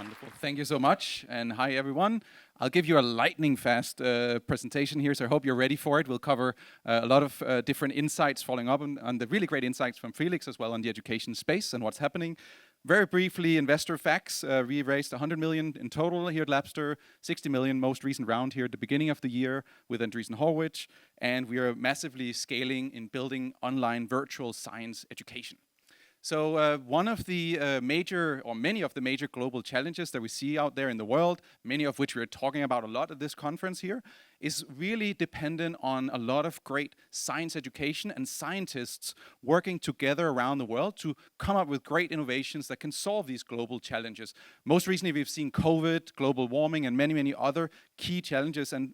Wonderful. Thank you so much. And hi, everyone. I'll give you a lightning fast presentation here, so I hope you're ready for it. We'll cover a lot of different insights following up on the really great insights from Felix as well on the education space and what's happening. Very briefly, investor facts. We raised 100 million in total here at Labster, 60 million most recent round here at the beginning of the year with Andreessen Horowitz, and we are massively scaling in building online virtual science education. So one of the many of the major global challenges that we see out there in the world, many of which we're talking about a lot at this conference here, is really dependent on a lot of great science education and scientists working together around the world to come up with great innovations that can solve these global challenges. Most recently, we've seen COVID, global warming, and many, many other key challenges. And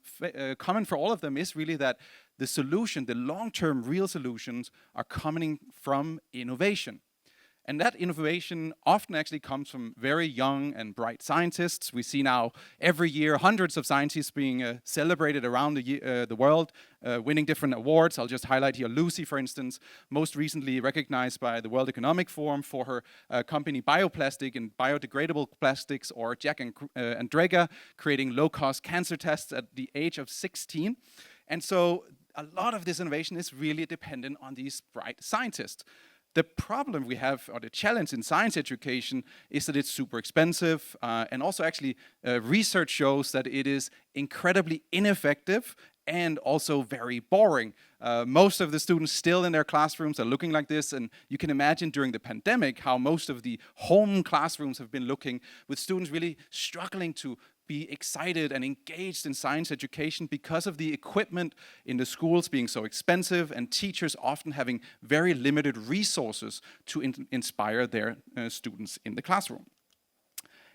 common for all of them is really that the solution, the long-term real solutions, are coming from innovation. And that innovation often actually comes from very young and bright scientists. We see now every year hundreds of scientists being celebrated around the world, winning different awards. I'll just highlight here Lucy, for instance, most recently recognized by the World Economic Forum for her company Bioplastic and biodegradable plastics, or Jack and Andrega, creating low-cost cancer tests at the age of 16. And so a lot of this innovation is really dependent on these bright scientists. The problem we have, or the challenge in science education, is that it's super expensive, and also actually research shows that it is incredibly ineffective and also very boring. Most of the students still in their classrooms are looking like this, and you can imagine during the pandemic how most of the home classrooms have been looking, with students really struggling to be excited and engaged in science education because of the equipment in the schools being so expensive and teachers often having very limited resources to inspire their students in the classroom.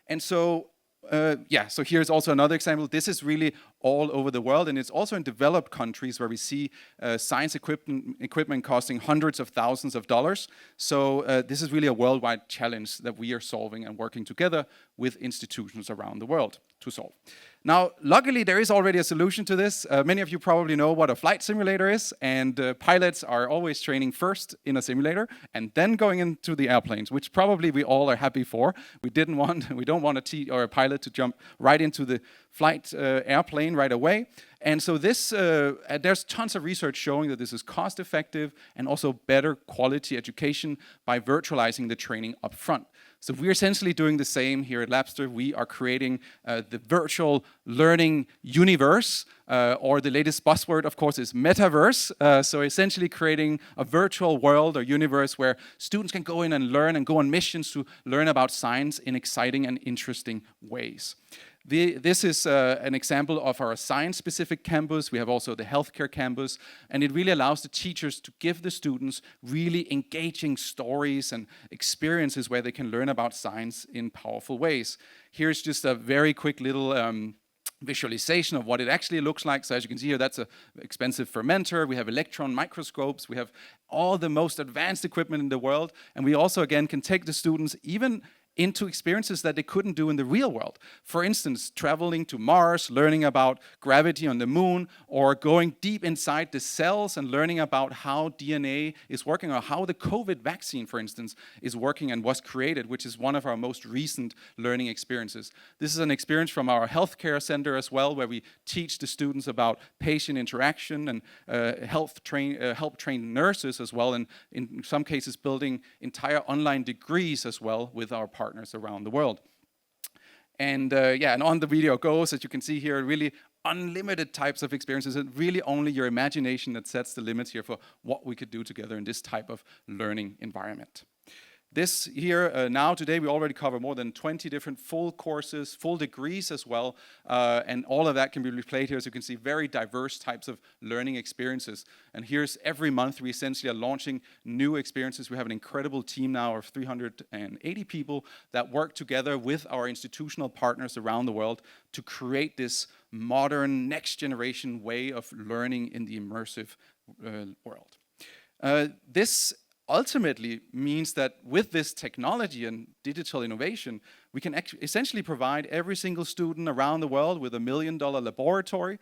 And so, so here's also another example. This is really all over the world, and it's also in developed countries where we see science equipment costing hundreds of thousands of dollars. So this is really a worldwide challenge that we are solving and working together with institutions around the world to solve. Now, luckily, there is already a solution to this. Many of you probably know what a flight simulator is, and pilots are always training first in a simulator and then going into the airplanes, which probably we all are happy for. We don't want a pilot to jump right into the flight airplane right away. And so this, there's tons of research showing that this is cost effective and also better quality education by virtualizing the training up front. So we're essentially doing the same here at Labster. We are creating the virtual learning universe, or the latest buzzword, of course, is Metaverse. So essentially creating a virtual world or universe where students can go in and learn and go on missions to learn about science in exciting and interesting ways. This is an example of our science-specific campus. We have also the healthcare campus, and it really allows the teachers to give the students really engaging stories and experiences where they can learn about science in powerful ways. Here's just a very quick little visualization of what it actually looks like. So as you can see here, that's an expensive fermenter. We have electron microscopes. We have all the most advanced equipment in the world, and we also, again, can take the students even into experiences that they couldn't do in the real world. For instance, traveling to Mars, learning about gravity on the moon, or going deep inside the cells and learning about how DNA is working, or how the COVID vaccine, for instance, is working and was created, which is one of our most recent learning experiences. This is an experience from our healthcare center as well, where we teach the students about patient interaction and help train nurses as well, and in some cases building entire online degrees as well with our partners around the world. And and on the video goes, as you can see here, really unlimited types of experiences, and really only your imagination that sets the limits here for what we could do together in this type of learning environment. This here, now today, we already cover more than 20 different full courses, full degrees as well, and all of that can be replayed here. As you can see, very diverse types of learning experiences. And here's every month we essentially are launching new experiences. We have an incredible team now of 380 people that work together with our institutional partners around the world to create this modern, next generation way of learning in the immersive world. This ultimately means that with this technology and digital innovation, we can essentially provide every single student around the world with $1 million laboratory,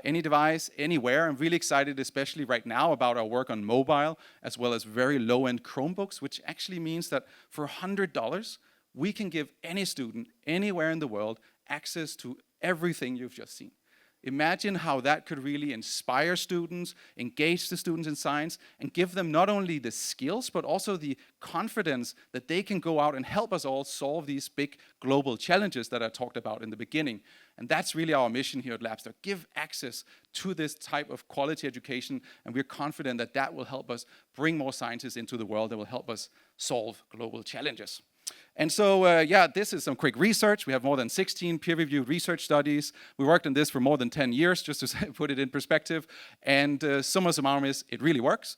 any device, anywhere. I'm really excited, especially right now, about our work on mobile, as well as very low-end Chromebooks, which actually means that for $100, we can give any student anywhere in the world access to everything you've just seen. Imagine how that could really inspire students, engage the students in science, and give them not only the skills, but also the confidence that they can go out and help us all solve these big global challenges that I talked about in the beginning. And that's really our mission here at Labster. Give access to this type of quality education, and we're confident that that will help us bring more scientists into the world that will help us solve global challenges. And so, yeah, this is some quick research. We have more than 16 peer-reviewed research studies. We worked on this for more than 10 years, just to put it in perspective. And summa summarum is, it really works.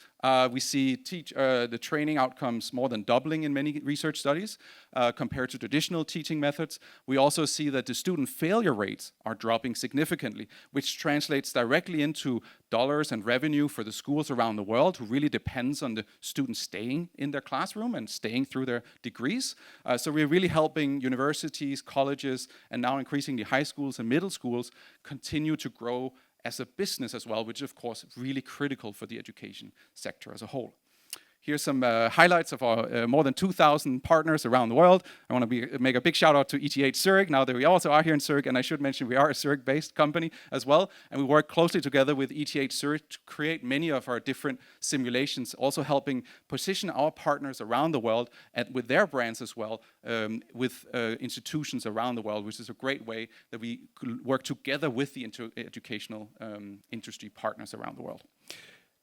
We see the training outcomes more than doubling in many research studies compared to traditional teaching methods. We also see that the student failure rates are dropping significantly, which translates directly into dollars and revenue for the schools around the world, who really depends on the students staying in their classroom and staying through their degrees. So we're really helping universities, colleges, and now increasingly high schools and middle schools continue to grow as a business as well, which is of course really critical for the education sector as a whole. Here's some highlights of our more than 2,000 partners around the world. I want to make a big shout out to ETH Zurich, now that we also are here in Zurich, and I should mention we are a Zurich-based company as well, and we work closely together with ETH Zurich to create many of our different simulations, also helping position our partners around the world and with their brands as well, with institutions around the world, which is a great way that we work together with the educational industry partners around the world.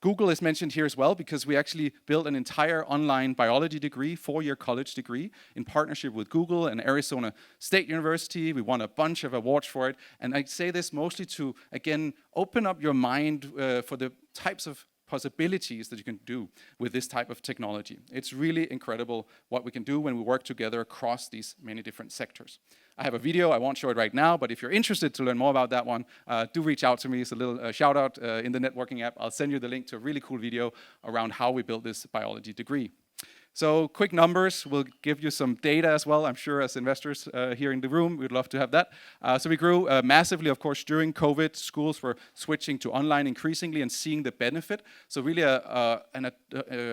Google is mentioned here as well because we actually built an entire online biology degree, 4-year college degree, in partnership with Google and Arizona State University. We won a bunch of awards for it. And I say this mostly to, again, open up your mind for the types of possibilities that you can do with this type of technology. It's really incredible what we can do when we work together across these many different sectors. I have a video, I won't show it right now, but if you're interested to learn more about that one, do reach out to me. It's a little shout out in the networking app. I'll send you the link to a really cool video around how we built this biology degree. So quick numbers, we'll give you some data as well. I'm sure as investors here in the room, we'd love to have that. So we grew massively, of course, during COVID. Schools were switching to online increasingly and seeing the benefit. So really an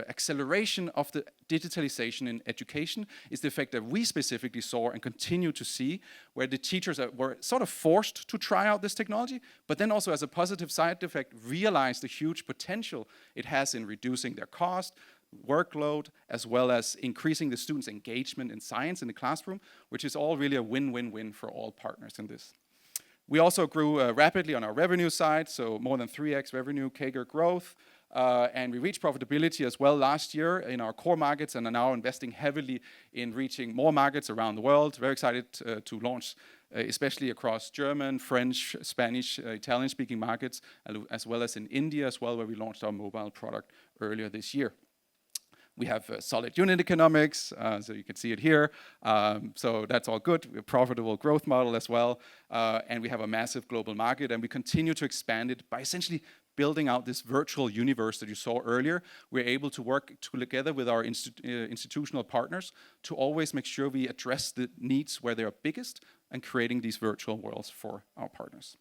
acceleration of the digitalization in education is the effect that we specifically saw and continue to see, where the teachers were sort of forced to try out this technology, but then also as a positive side effect, realized the huge potential it has in reducing their cost, workload, as well as increasing the students' engagement in science in the classroom, which is all really a win-win-win for all partners in this. We also grew rapidly on our revenue side, so more than 3x revenue CAGR growth, and we reached profitability as well last year in our core markets and are now investing heavily in reaching more markets around the world. Very excited to launch especially across German, French, Spanish, Italian-speaking markets, as well as in India as well, where we launched our mobile product earlier this year. We have solid unit economics, so you can see it here. So that's all good. We have a profitable growth model as well. And we have a massive global market, and we continue to expand it by essentially building out this virtual universe that you saw earlier. We're able to work together with our institutional partners to always make sure we address the needs where they are biggest and creating these virtual worlds for our partners.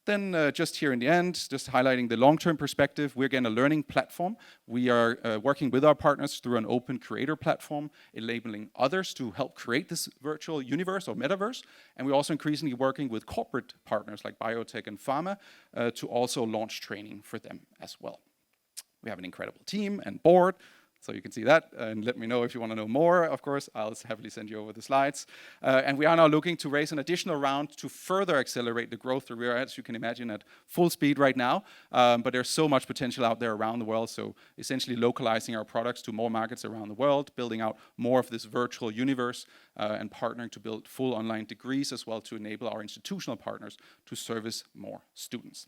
Then just here in the end, just highlighting the long-term perspective, we're again a learning platform. We are working with our partners through an open creator platform, enabling others to help create this virtual universe or metaverse. And we're also increasingly working with corporate partners like biotech and pharma to also launch training for them as well. We have an incredible team and board. So you can see that, and let me know if you want to know more. Of course, I'll happily send you over the slides. And we are now looking to raise an additional round to further accelerate the growth that we are, as you can imagine, at full speed right now. But there's so much potential out there around the world. So essentially localizing our products to more markets around the world, building out more of this virtual universe, and partnering to build full online degrees as well to enable our institutional partners to service more students.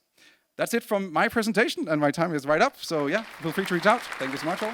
That's it from my presentation, and my time is right up. So yeah, feel free to reach out. Thank you so much all.